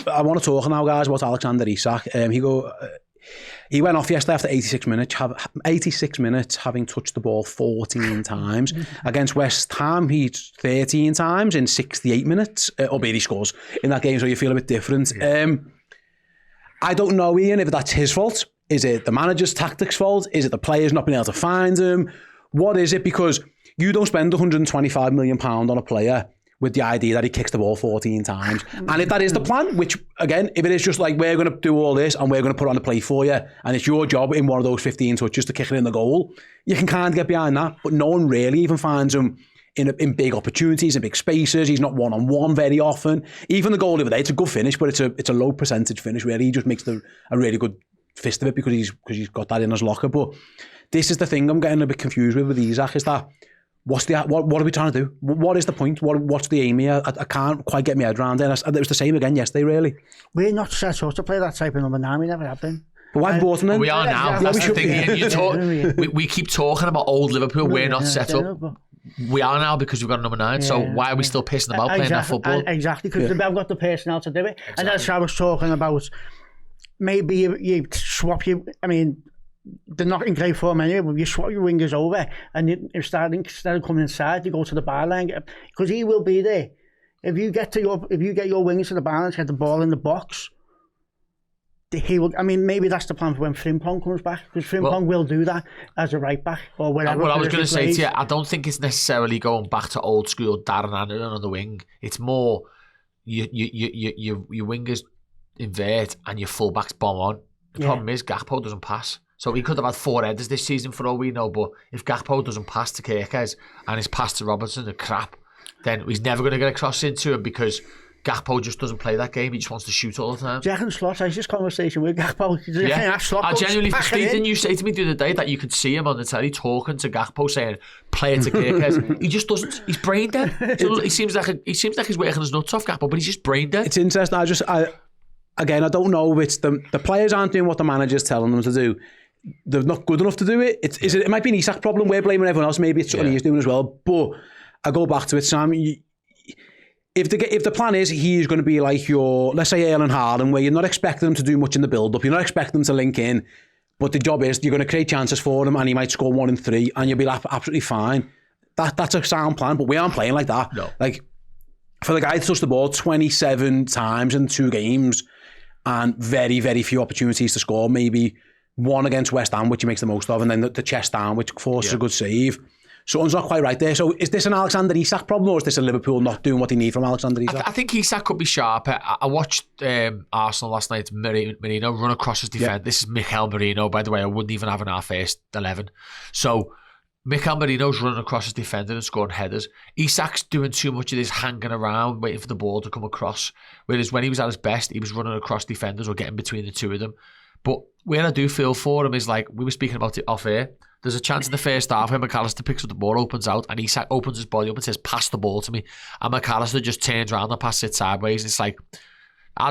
I want to talk now, guys, about Alexander Isak. He went off yesterday after 86 minutes, having touched the ball 14 times. Against West Ham, he's 13 times in 68 minutes. Albeit he scores in that game, so you feel a bit different. Yeah. I don't know, Ian, if that's his fault. Is it the manager's tactics fault? Is it the players not being able to find him? What is it? Because you don't spend £125 million on a player with the idea that he kicks the ball 14 times. And if that is the plan, which, again, if it is just like, we're going to do all this and we're going to put on the play for you, and it's your job in one of those 15 touches to kick it in the goal, you can kind of get behind that. But no one really even finds him in big opportunities, in big spaces. He's not one-on-one very often. Even the goal the other day, it's a good finish, but it's a low percentage finish, really. He just makes a really good fist of it because he's got that in his locker. But this is the thing I'm getting a bit confused with Isak, is that what are we trying to do? What is the point? What's the aim here? I can't quite get my head around it. It was the same again yesterday, really. We're not set up to play that type of number 9. We never have been. But why bought him then? We are now. That's the thing. We keep talking about old Liverpool. We're not set up. We are now because we've got a number 9. Yeah. So why are we still pissing about playing that football? Exactly, because they've got the personnel to do it. Exactly. And that's what I was talking about. Maybe you swap they're not in great form anyway, but you swap your wingers over and instead of coming inside, you go to the byline, because he will be there. If you get your wingers to the byline and get the ball in the box, he will. Maybe that's the plan for when Frimpong comes back, because Frimpong will do that as a right back or whatever. What I was going to say to you, I don't think it's necessarily going back to old school Darren Anderson on the wing. It's more your wingers invert and your fullbacks bomb on. The problem is Gakpo doesn't pass. So he could have had 4 headers this season for all we know, but if Gakpo doesn't pass to Kirkes and his pass to Robertson are crap, then he's never going to get a cross into him because Gakpo just doesn't play that game. He just wants to shoot all the time. Jack and Slot, I had this conversation with Gakpo. I genuinely, didn't you say to me the other day that you could see him on the telly talking to Gakpo saying, play it to Kirkes? He just doesn't. He's brain dead. So he seems like he's working his nuts off, Gakpo, but he's just brain dead. It's interesting. I don't know if it's the players aren't doing what the manager's telling them to do. They're not good enough to do it. It might be an Isak problem. We're blaming everyone else. Maybe it's something he's doing as well. But I go back to it, Sam. If the plan is he's going to be like your, let's say, Erling Haaland, where you're not expecting him to do much in the build-up, you're not expecting him to link in, but the job is you're going to create chances for him and he might score 1 in 3 and you'll be absolutely fine. That's a sound plan, but we aren't playing like that. No. Like, for the guy to touch the ball 27 times in 2 games and very, very few opportunities to score, maybe 1 against West Ham, which he makes the most of, and then the chest down, which forces a good save. Something's not quite right there. So is this an Alexander Isak problem, or is this a Liverpool not doing what they need from Alexander Isak? I think Isak could be sharper. I watched Arsenal last night, Merino run across his defence. Yeah. This is Mikel Merino, by the way. I wouldn't even have in our first 11. So Mikel Merino's running across his defender and scoring headers. Isak's doing too much of this hanging around, waiting for the ball to come across. Whereas when he was at his best, he was running across defenders or getting between the two of them. But where I do feel for him is, like we were speaking about it off air, there's a chance in the first half where McAllister picks up the ball, opens out, and Isak opens his body up and says, pass the ball to me. And McAllister just turns around and passes it sideways. It's like,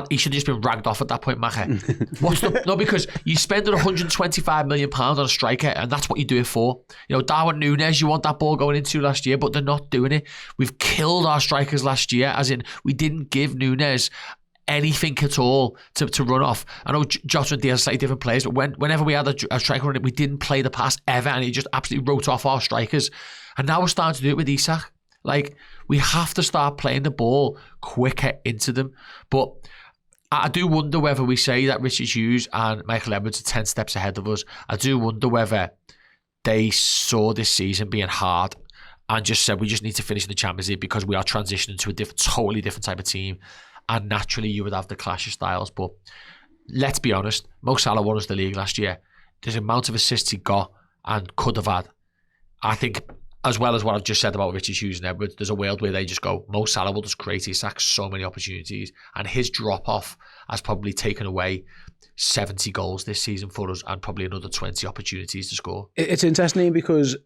he should have just been ragged off at that point, Macca. No, because you spending £125 million on a striker, and that's what you do it for. You know, Darwin Núñez, you want that ball going into last year, but they're not doing it. We've killed our strikers last year, as in we didn't give Núñez anything at all to run off. I know Jota and Diaz are slightly different players, but whenever we had a striker running, we didn't play the pass ever, and he just absolutely wrote off our strikers. And now we're starting to do it with Isak. Like, we have to start playing the ball quicker into them. But I do wonder whether we say that Richard Hughes and Michael Edwards are 10 steps ahead of us. I do wonder whether they saw this season being hard and just said, we just need to finish in the Champions League because we are transitioning to a totally different type of team. And naturally, you would have the clash of styles. But let's be honest, Mo Salah won us the league last year. The amount of assists he got and could have had, I think, as well as what I've just said about Richard Hughes and Edwards, there's a world where they just go, Mo Salah will just create Isak so many opportunities. And his drop-off has probably taken away 70 goals this season for us and probably another 20 opportunities to score. It's interesting because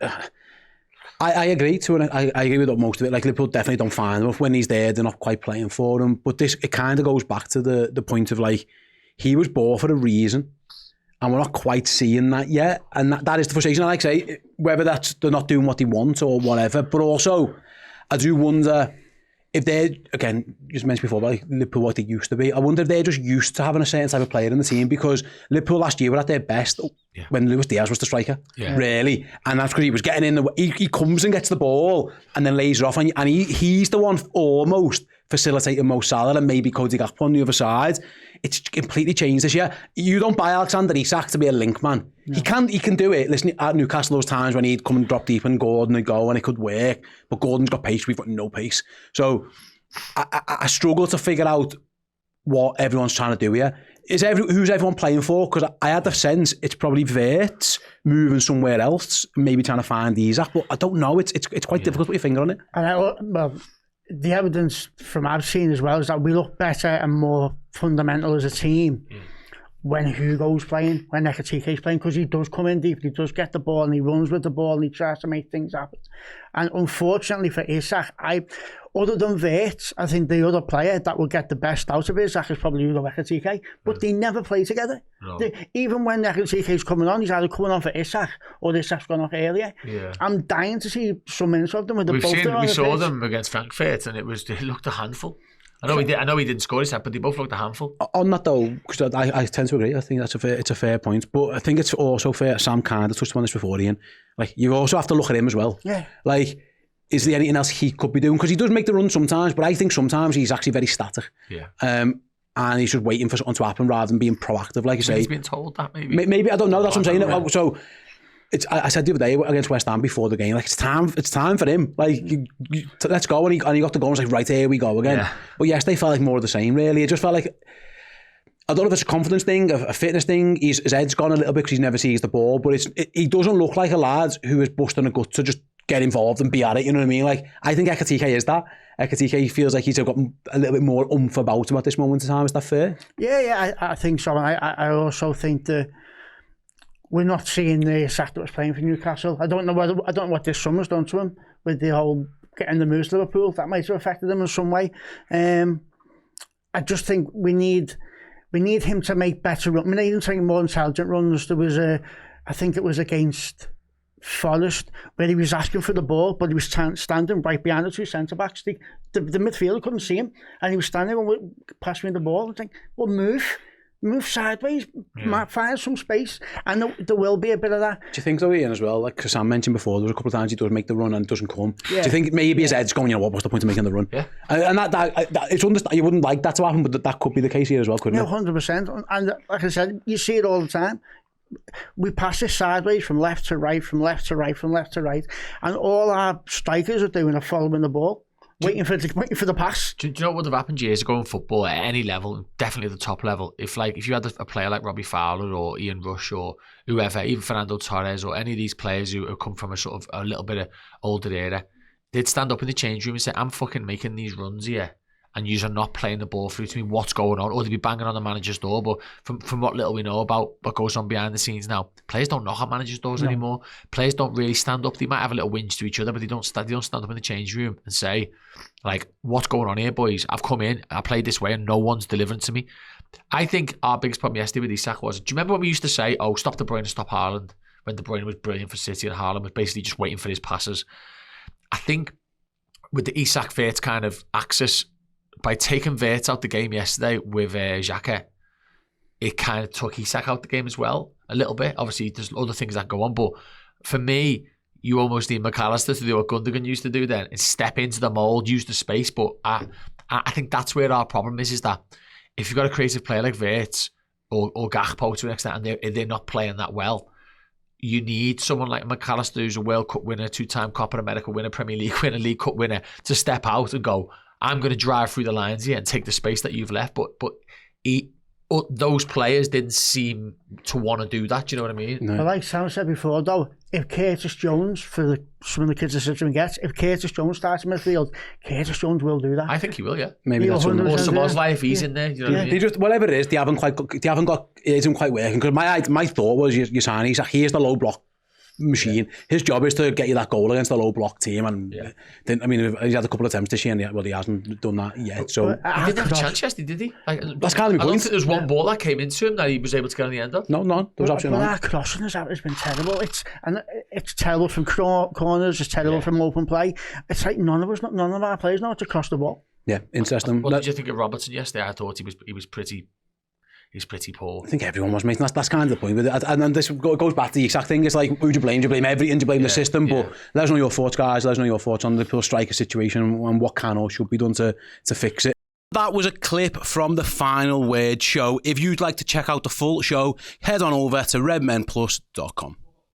I agree to it. I agree with most of it. Like, Liverpool definitely don't find him. When he's there, they're not quite playing for him. But it kind of goes back to the point of, like, he was bought for a reason, and we're not quite seeing that yet. And that is the frustration. And like I say, whether that's they're not doing what they want or whatever. But also, I do wonder if they're, again, just mentioned before, like Liverpool, what they used to be, I wonder if they're just used to having a certain type of player in the team, because Liverpool last year were at their best when Luis Diaz was the striker, really. And that's because he was getting in he comes and gets the ball and then lays it off, and he's the one almost facilitating Mo Salah and maybe Cody Gakpo on the other side. It's completely changed this year. You don't buy Alexander Isak to be a link man. No. He can do it. Listen, at Newcastle, those times when he'd come and drop deep and Gordon would go and it could work, but Gordon's got pace, we've got no pace. So I struggle to figure out what everyone's trying to do here. Who's everyone playing for? Because I had the sense it's probably Wirtz moving somewhere else, maybe trying to find Isak, but I don't know. It's quite difficult to put your finger on it. And the evidence from I've seen as well is that we look better and more fundamental as a team when Hugo's playing, when Ekitike's playing, because he does come in deep, he does get the ball and he runs with the ball and he tries to make things happen. And unfortunately for Isak, other than Wirtz, I think the other player that will get the best out of Isak is probably Hugo Ekitike, but they never play together. No. Even when Ekitike's coming on, he's either coming on for Isak or Isak's gone off earlier. Yeah. I'm dying to see some minutes of them with the both. We saw them against Frankfurt and it looked a handful. I know he didn't score his head, but they both looked a handful. On that though, because I tend to agree. I think it's a fair point, but I think it's also fair. Sam kind of touched on this before, Ian. Like, you also have to look at him as well. Yeah. Like, is there anything else he could be doing? Because he does make the run sometimes, but I think sometimes he's actually very static. Yeah. And he's just waiting for something to happen rather than being proactive, like you say. He's been told that maybe. Maybe I don't know. That's what I'm saying. So. I said the other day against West Ham before the game, like it's time for him. Like let's go, and he got the goal. And was like, right, here we go again. Yeah. But yes, they felt like more of the same. Really, it just felt like, I don't know if it's a confidence thing, a fitness thing. His head's gone a little bit because he never sees the ball. But he doesn't look like a lad who is busting a gut to just get involved and be at it. You know what I mean? Like, I think Ekitike is that. Ekitike feels like he's got a little bit more oomph about him at this moment in time. Is that fair? Yeah, I think so. And I also think that we're not seeing the Isak that was playing for Newcastle. I don't know what this summer's done to him with the whole getting the moves to Liverpool. That might have affected him in some way. I just think we need him to make better runs. We need him to make more intelligent runs. There was I think it was against Forest where he was asking for the ball, but he was standing right behind the two centre backs. The midfielder couldn't see him, and he was standing and passed me the ball. I think, well, move sideways, find some space, and there will be a bit of that. Do you think so, Ian, as well? Like Sam mentioned before, there was a couple of times he does make the run and it doesn't come. Yeah. Do you think maybe his head's going, what was the point of making the run? Yeah. And that it's you wouldn't like that to happen, but that could be the case here as well, couldn't it? 100%. And like I said, you see it all the time. We pass it sideways from left to right, from left to right, from left to right, and all our strikers are doing are following the ball. Waiting for the pass. Do you know what would have happened years ago in football at any level, definitely at the top level? If you had a player like Robbie Fowler or Ian Rush or whoever, even Fernando Torres or any of these players who have come from a sort of a little bit of older era, they'd stand up in the change room and say, I'm fucking making these runs here and you're not playing the ball through to me, what's going on? Or they'd be banging on the manager's door. But from what little we know about what goes on behind the scenes now, players don't knock on managers' doors anymore. Players don't really stand up. They might have a little whinge to each other, but they don't stand up in the change room and say, like, what's going on here, boys? I've come in, I played this way and no one's delivering to me. I think our biggest problem yesterday with Isak was, do you remember when we used to say, stop De Bruyne and stop Haaland? When De Bruyne was brilliant for City and Haaland was basically just waiting for his passes. I think with the Isak-Wirtz kind of axis, by taking Wirtz out the game yesterday with Xhaka, it kind of took Isak out the game as well, a little bit. Obviously, there's other things that go on, but for me, you almost need McAllister to do what Gundogan used to do then, and step into the mould, use the space. But I think that's where our problem is that if you've got a creative player like Wirtz or Gakpo to an extent, and they're not playing that well, you need someone like McAllister, who's a World Cup winner, 2-time Copa America winner, Premier League winner, League Cup winner, to step out and go, I'm going to drive through the lines here and take the space that you've left. But those players didn't seem to want to do that. Do you know what I mean? No. But like Sam said before, though, if Curtis Jones, for some of the kids that City gets, if Curtis Jones starts in midfield, Curtis Jones will do that. I think he will, yeah. Maybe that's what. Or Szoboszlai if he's in there. You know what I mean? They just, whatever it is, they haven't got. It isn't quite working. Because my thought was, you sign Isak, here's the low block machine. His job is to get you that goal against a low block team, and he's had a couple of attempts this year, and he hasn't done that yet. So he didn't have a chance yesterday, did he? That's kind of my point. I don't think there's one ball that came into him that he was able to get on the end of. No, there was absolutely none. Our crossing has been terrible. It's terrible from corners. It's terrible from open play. It's like none of our players know how to cross the ball. Yeah, interesting. What did you think of Robertson yesterday? I thought he was pretty poor. I think everyone was, mate. That's kind of the point with it. And then this goes back to the exact thing. It's like, who do you blame? Do you blame everything? Do you blame the system? But let us know your thoughts, guys. Let us know your thoughts on the Liverpool striker situation and what can or should be done to fix it. That was a clip from the Final Word show. If you'd like to check out the full show, head on over to redmenplus.com.